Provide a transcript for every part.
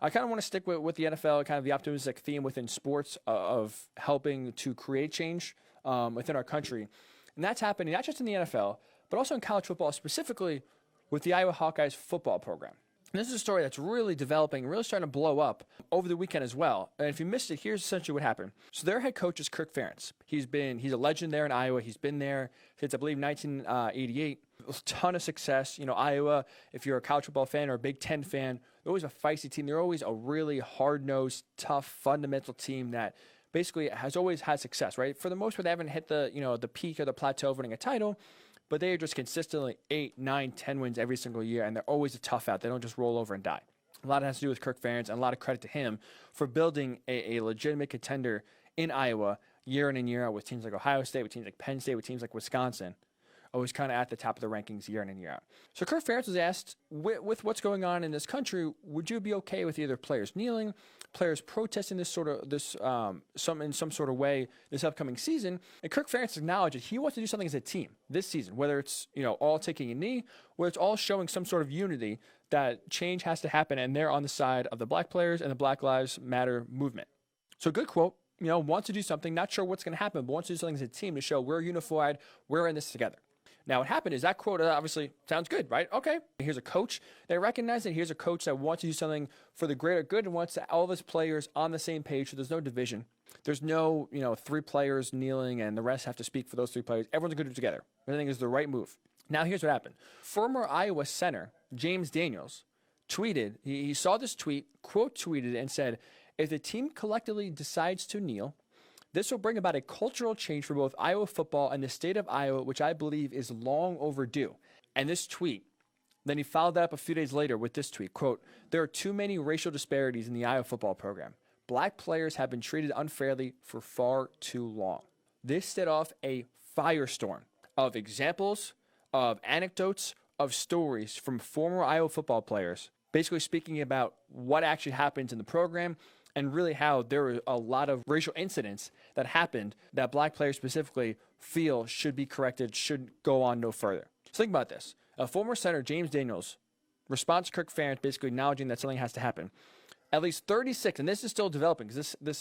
I kind of want to stick with the NFL, kind of the optimistic theme within sports of helping to create change within our country. And that's happening not just in the NFL, but also in college football, specifically with the Iowa Hawkeyes football program. And this is a story that's really developing, really starting to blow up over the weekend as well. And if you missed it, here's essentially what happened. So their head coach is Kirk Ferentz. He's a legend there in Iowa. He's been there since, I believe, 1988. A ton of success. You know, Iowa, if you're a college football fan or a Big Ten fan, they're always a feisty team. They're always a really hard-nosed, tough, fundamental team that basically has always had success, right? For the most part, they haven't hit the peak or the plateau of winning a title, but they are just consistently 8, 9, 10 wins every single year, and they're always a tough out. They don't just roll over and die. A lot has to do with Kirk Ferentz, and a lot of credit to him for building a legitimate contender in Iowa year in and year out with teams like Ohio State, with teams like Penn State, with teams like Wisconsin, always kind of at the top of the rankings year in and year out. So Kirk Ferentz was asked, with what's going on in this country, would you be okay with either players kneeling, players protesting in some sort of way this upcoming season? And Kirk Ferentz acknowledged that he wants to do something as a team this season, whether it's all taking a knee, whether it's all showing some sort of unity that change has to happen, and they're on the side of the black players and the Black Lives Matter movement. So good quote. Wants to do something, not sure what's going to happen, but wants to do something as a team to show we're unified, we're in this together. Now, what happened is that quote obviously sounds good, right? Okay, here's a coach. They recognize that here's a coach that wants to do something for the greater good and wants all of his players on the same page, so there's no division. There's no, 3 players kneeling and the rest have to speak for those 3 players. Everyone's going to do it together. I think is the right move. Now, here's what happened. Former Iowa center James Daniels tweeted, he saw this tweet, quote tweeted, and said, if the team collectively decides to kneel, this will bring about a cultural change for both Iowa football and the state of Iowa, which I believe is long overdue. And this tweet, then he followed that up a few days later with this tweet, quote, there are too many racial disparities in the Iowa football program. Black players have been treated unfairly for far too long. This set off a firestorm of examples, of anecdotes, of stories from former Iowa football players, basically speaking about what actually happens in the program, and really how there were a lot of racial incidents that happened that black players specifically feel should be corrected, should go on no further. So think about this. A former center, James Daniels, responds to Kirk Ferentz basically acknowledging that something has to happen. At least 36, and this is still developing, because the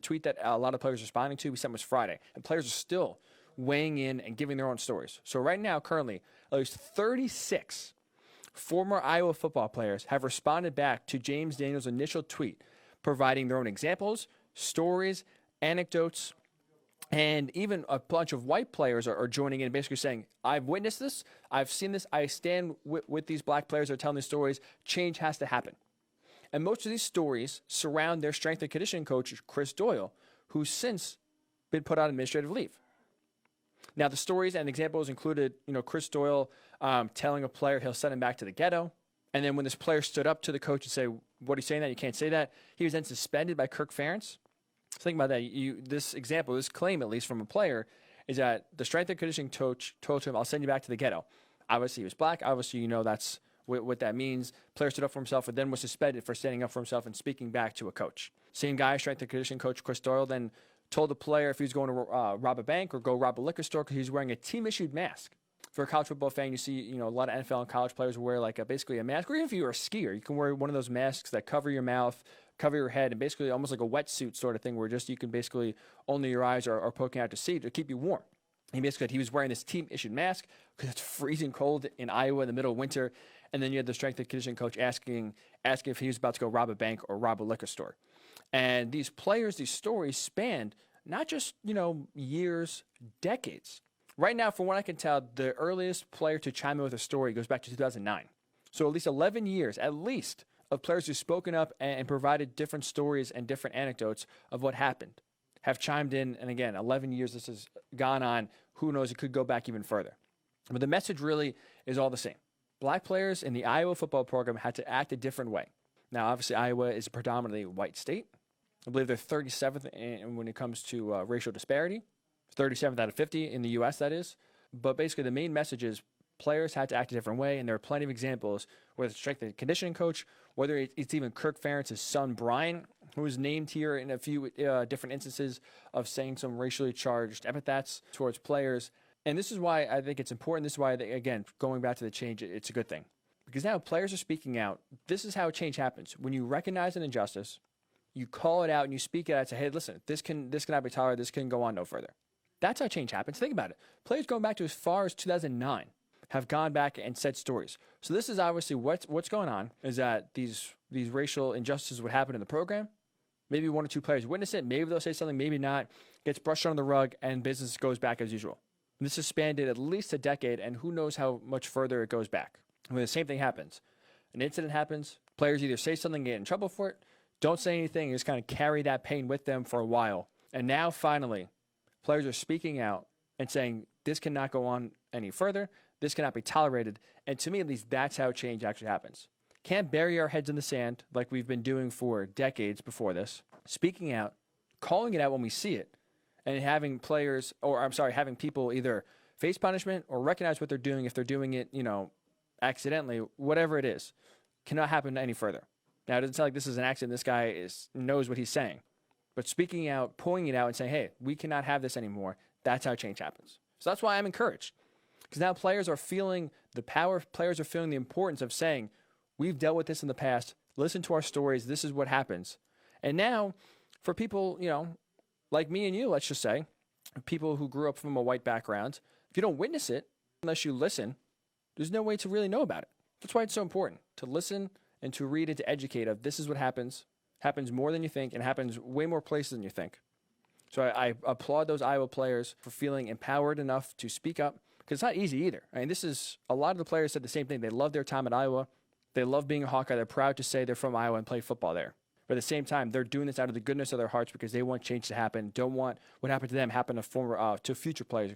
tweet that a lot of players are responding to, we sent was Friday, and players are still weighing in and giving their own stories. So right now, currently, at least 36 former Iowa football players have responded back to James Daniels' initial tweet, providing their own examples, stories, anecdotes, and even a bunch of white players are joining in, basically saying, I've witnessed this, I've seen this, I stand with these black players that are telling these stories, change has to happen. And most of these stories surround their strength and conditioning coach, Chris Doyle, who's since been put on administrative leave. Now, the stories and examples included, Chris Doyle telling a player he'll send him back to the ghetto. And then when this player stood up to the coach and said, what are you saying that? You can't say that. He was then suspended by Kirk Ferentz. So think about that. This example, this claim, at least from a player, is that the strength and conditioning coach told him, I'll send you back to the ghetto. Obviously, he was black. Obviously, that's what that means. Player stood up for himself and then was suspended for standing up for himself and speaking back to a coach. Same guy, strength and conditioning coach Chris Doyle, then told the player if he was going to rob a bank or go rob a liquor store because he's wearing a team-issued mask. For a college football fan, you see, a lot of NFL and college players wear basically a mask, or even if you're a skier, you can wear one of those masks that cover your mouth, cover your head, and basically almost like a wetsuit sort of thing where just you can basically only your eyes are poking out to see to keep you warm. He basically said he was wearing this team-issued mask because it's freezing cold in Iowa in the middle of winter, and then you had the strength and conditioning coach asking if he was about to go rob a bank or rob a liquor store. And these players, these stories spanned not just, years, decades. Right now, from what I can tell, the earliest player to chime in with a story goes back to 2009. So at least 11 years, of players who've spoken up and provided different stories and different anecdotes of what happened have chimed in. And again, 11 years this has gone on. Who knows? It could go back even further. But the message really is all the same. Black players in the Iowa football program had to act a different way. Now, obviously, Iowa is a predominantly white state. I believe they're 37th when it comes to racial disparity, 37th out of 50 in the U.S., that is. But basically, the main message is players had to act a different way, and there are plenty of examples, whether it's strength and conditioning coach, whether it's even Kirk Ferentz's son, Brian, who was named here in a few different instances of saying some racially charged epithets towards players. And this is why I think it's important. This is why, again, going back to the change, it's a good thing. Because now players are speaking out. This is how change happens. When you recognize an injustice, you call it out and you speak it out and say, hey, listen, this cannot be tolerated. This can go on no further. That's how change happens. Think about it. Players going back to as far as 2009 have gone back and said stories. So this is obviously what's going on is that these racial injustices would happen in the program. Maybe one or two players witness it. Maybe they'll say something, maybe not. Gets brushed under the rug and business goes back as usual. And this has spanned at least a decade, and who knows how much further it goes back. When the same thing happens, an incident happens, players either say something, get in trouble for it, don't say anything, and just kind of carry that pain with them for a while. And now finally, players are speaking out and saying, this cannot go on any further. This cannot be tolerated. And to me, at least, that's how change actually happens. Can't bury our heads in the sand like we've been doing for decades before this. Speaking out, calling it out when we see it, and having having people either face punishment or recognize what they're doing if they're doing it, accidentally, whatever it is, cannot happen any further. Now, it doesn't sound like this is an accident. This guy knows what he's saying. But speaking out, pulling it out and saying, hey, we cannot have this anymore, that's how change happens. So that's why I'm encouraged. Because now players are feeling the power, players are feeling the importance of saying, we've dealt with this in the past, listen to our stories, this is what happens. And now, for people, like me and you, let's just say, people who grew up from a white background, if you don't witness it, unless you listen, there's no way to really know about it. That's why it's so important to listen and to read and to educate of this is what happens more than you think, and happens way more places than you think. So I applaud those Iowa players for feeling empowered enough to speak up, because it's not easy either. I mean, a lot of the players said the same thing. They love their time at Iowa. They love being a Hawkeye. They're proud to say they're from Iowa and play football there. But at the same time, they're doing this out of the goodness of their hearts because they want change to happen, don't want what happened to them happen to future players,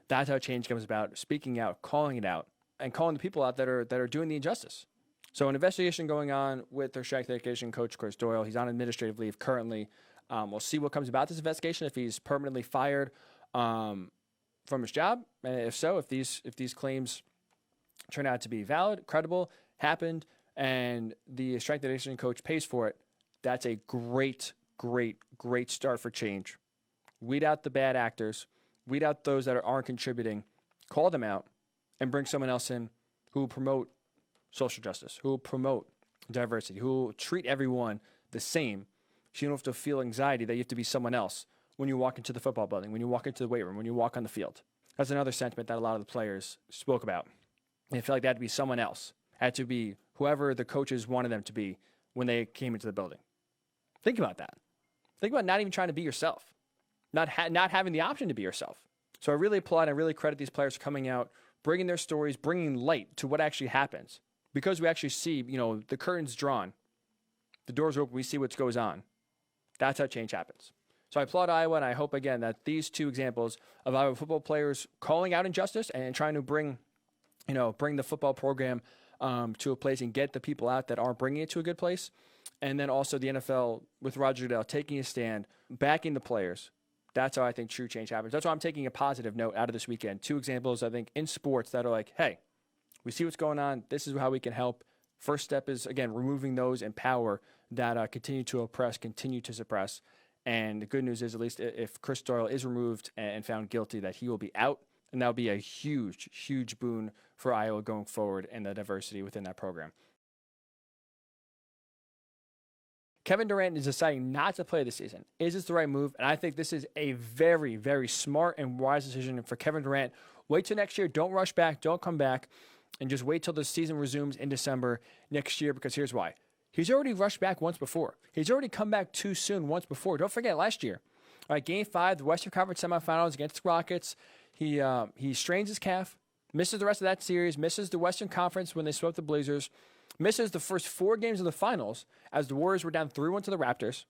That's how change comes about, speaking out, calling it out, and calling the people out that are doing the injustice. So an investigation going on with their strength and conditioning coach, Chris Doyle. He's on administrative leave currently. We'll see what comes about this investigation, if he's permanently fired from his job, and if so, if these claims turn out to be valid, credible, happened, and the strength and conditioning coach pays for it, that's a great, great, great start for change. Weed out the bad actors, weed out those that aren't contributing, call them out, and bring someone else in who will promote social justice, who will promote diversity, who will treat everyone the same, so you don't have to feel anxiety that you have to be someone else when you walk into the football building, when you walk into the weight room, when you walk on the field. That's another sentiment that a lot of the players spoke about. They felt like they had to be someone else, had to be whoever the coaches wanted them to be when they came into the building. Think about that. Think about not even trying to be yourself, not having the option to be yourself. So I really applaud and really credit these players for coming out, bringing their stories, bringing light to what actually happens. Because we actually see, the curtain's drawn, the doors are open, we see what goes on. That's how change happens. So I applaud Iowa, and I hope, again, that these two examples of Iowa football players calling out injustice and trying to bring the football program to a place and get the people out that aren't bringing it to a good place. And then also the NFL with Roger Goodell taking a stand, backing the players. That's how I think true change happens. That's why I'm taking a positive note out of this weekend. Two examples, I think, in sports that are like, hey, we see what's going on. This is how we can help. First step is, again, removing those in power that continue to oppress, continue to suppress. And the good news is, at least if Chris Doyle is removed and found guilty, that he will be out. And that will be a huge, huge boon for Iowa going forward and the diversity within that program. Kevin Durant is deciding not to play this season. Is this the right move? And I think this is a very, very smart and wise decision for Kevin Durant. Wait till next year. Don't rush back. Don't come back. And just wait till the season resumes in December next year, because here's why. He's already rushed back once before. He's already come back too soon once before. Don't forget last year. All right, Game 5, the Western Conference semifinals against the Rockets. He strains his calf, misses the rest of that series, misses the Western Conference when they swept the Blazers, misses the first 4 games of the finals as the Warriors were down 3-1 to the Raptors,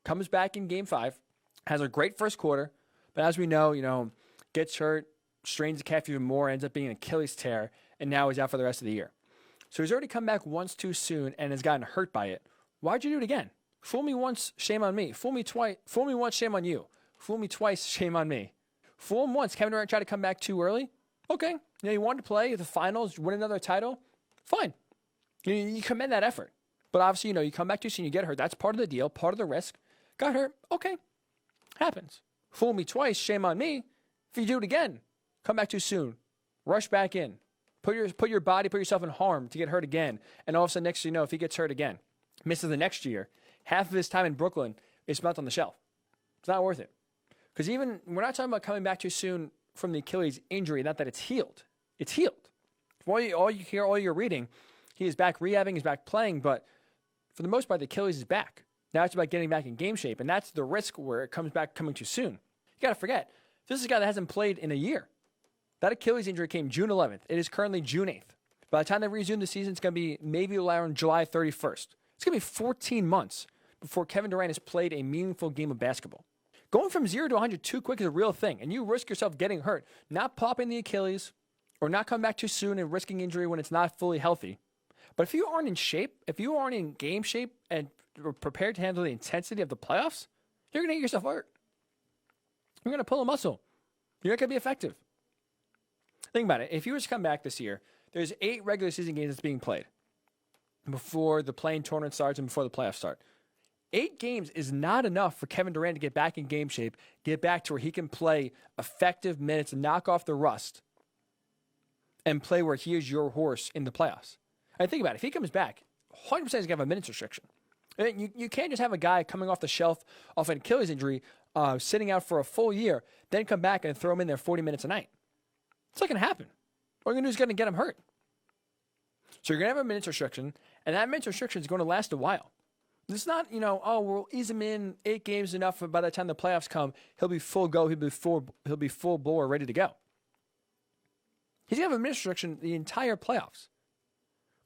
comes back in Game 5, has a great first quarter, but as we know, gets hurt, strains the calf even more, ends up being an Achilles tear, and now he's out for the rest of the year. So he's already come back once too soon and has gotten hurt by it. Why'd you do it again? Fool me once, shame on me. Fool me twice, fool me once, shame on you. Fool me twice, shame on me. Fool him once. Kevin Durant tried to come back too early. Okay. You wanted to play the finals, win another title. Fine. You commend that effort. But obviously, you come back too soon, you get hurt. That's part of the deal, part of the risk. Got hurt. Okay. Happens. Fool me twice, shame on me. If you do it again, come back too soon. Rush back in. Put yourself in harm to get hurt again. And all of a sudden, next thing you know, if he gets hurt again, misses the next year, half of his time in Brooklyn is spent on the shelf. It's not worth it. Because even, we're not talking about coming back too soon from the Achilles injury, not that it's healed. It's healed. All you hear, all you're reading, he is back rehabbing, he's back playing, but for the most part, the Achilles is back. Now it's about getting back in game shape, and that's the risk where it comes back coming too soon. You got to forget, this is a guy that hasn't played in a year. That Achilles injury came June 11th. It is currently June 8th. By the time they resume the season, it's going to be maybe around July 31st. It's going to be 14 months before Kevin Durant has played a meaningful game of basketball. Going from 0 to 100 too quick is a real thing, and you risk yourself getting hurt, not popping the Achilles or not coming back too soon and risking injury when it's not fully healthy. But if you aren't in shape, if you aren't in game shape and prepared to handle the intensity of the playoffs, you're going to get yourself hurt. You're going to pull a muscle. You're not going to be effective. Think about it. If you were to come back this year, there's 8 regular season games that's being played before the play-in tournament starts and before the playoffs start. 8 games is not enough for Kevin Durant to get back in game shape, get back to where he can play effective minutes and knock off the rust and play where he is your horse in the playoffs. And think about it. If he comes back, 100% he's going to have a minutes restriction. You can't just have a guy coming off the shelf off an Achilles injury, sitting out for a full year, then come back and throw him in there 40 minutes a night. It's not going to happen. All you're going to do is going to get him hurt. So you're going to have a minutes restriction, and that minutes restriction is going to last a while. It's not, we'll ease him in 8 games enough, by the time the playoffs come, he'll be full go, he'll be full bore, ready to go. He's going to have a minutes restriction the entire playoffs.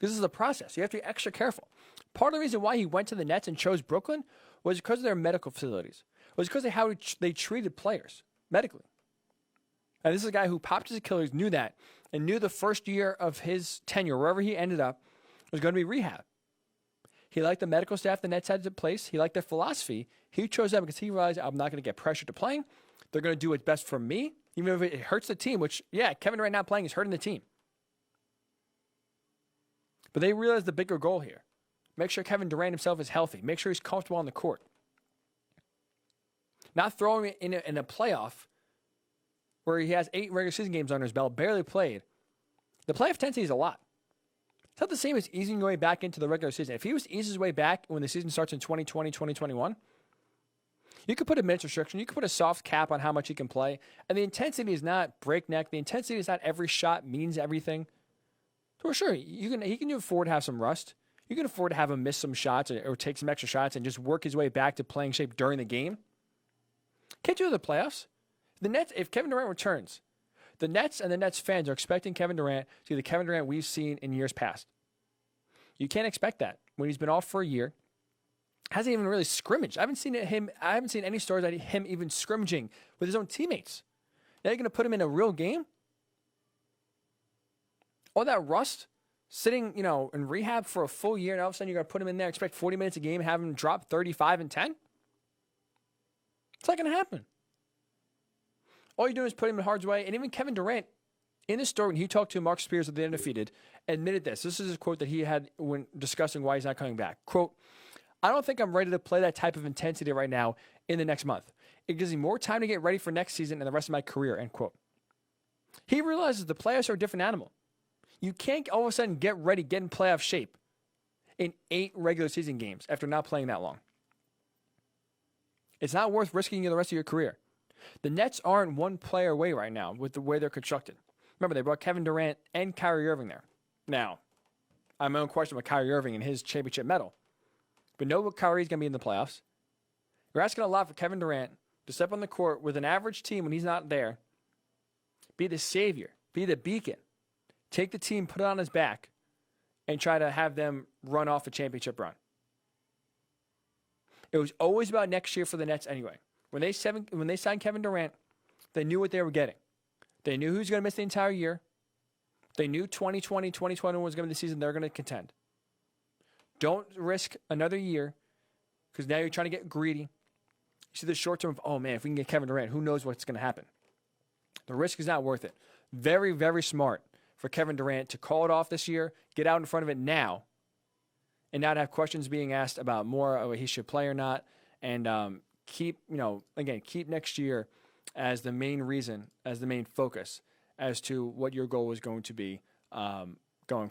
This is the process. You have to be extra careful. Part of the reason why he went to the Nets and chose Brooklyn was because of their medical facilities. It was because of how they treated players medically. And this is a guy who popped his Achilles, knew that, and knew the first year of his tenure, wherever he ended up, was going to be rehab. He liked the medical staff the Nets had in place. He liked their philosophy. He chose them because he realized, I'm not going to get pressured to playing. They're going to do what's best for me, even if it hurts the team, which, Kevin Durant not playing is hurting the team. But they realized the bigger goal here. Make sure Kevin Durant himself is healthy. Make sure he's comfortable on the court. Not throwing it in a playoff where he has 8 regular season games under his belt, barely played. The playoff intensity is a lot. It's not the same as easing your way back into the regular season. If he was to ease his way back when the season starts in 2020, 2021, you could put a minutes restriction. You could put a soft cap on how much he can play. And the intensity is not breakneck. The intensity is not every shot means everything. So sure, he can afford to have some rust. You can afford to have him miss some shots or take some extra shots and just work his way back to playing shape during the game. Can't do the playoffs. The Nets, if Kevin Durant returns, the Nets and the Nets fans are expecting Kevin Durant to be the Kevin Durant we've seen in years past. You can't expect that when he's been off for a year. Hasn't even really scrimmaged. I haven't seen any stories about him even scrimmaging with his own teammates. Now you're going to put him in a real game? All that rust, sitting, in rehab for a full year, and all of a sudden you're going to put him in there, expect 40 minutes a game, have him drop 35 and 10? It's not going to happen. All you're doing is put him in harm's way. And even Kevin Durant, in this story, when he talked to Mark Spears of the Undefeated, admitted this. This is a quote that he had when discussing why he's not coming back. Quote, I don't think I'm ready to play that type of intensity right now in the next month. It gives me more time to get ready for next season and the rest of my career, end quote. He realizes the playoffs are a different animal. You can't all of a sudden get ready, get in playoff shape in 8 regular season games after not playing that long. It's not worth risking the rest of your career. The Nets aren't one player away right now with the way they're constructed. Remember, they brought Kevin Durant and Kyrie Irving there. Now, I have my own question about Kyrie Irving and his championship medal. But know what Kyrie's going to be in the playoffs. You're asking a lot for Kevin Durant to step on the court with an average team when he's not there, be the savior, be the beacon, take the team, put it on his back, and try to have them run off a championship run. It was always about next year for the Nets anyway. When they signed Kevin Durant, they knew what they were getting. They knew who was going to miss the entire year. They knew 2020, 2021 was going to be the season they're going to contend. Don't risk another year because now you're trying to get greedy. You see the short term of, oh man, if we can get Kevin Durant, who knows what's going to happen. The risk is not worth it. Very, very smart for Kevin Durant to call it off this year, get out in front of it now, and not have questions being asked about more of he should play or not, and keep next year as the main reason, as the main focus as to what your goal is going to be going forward.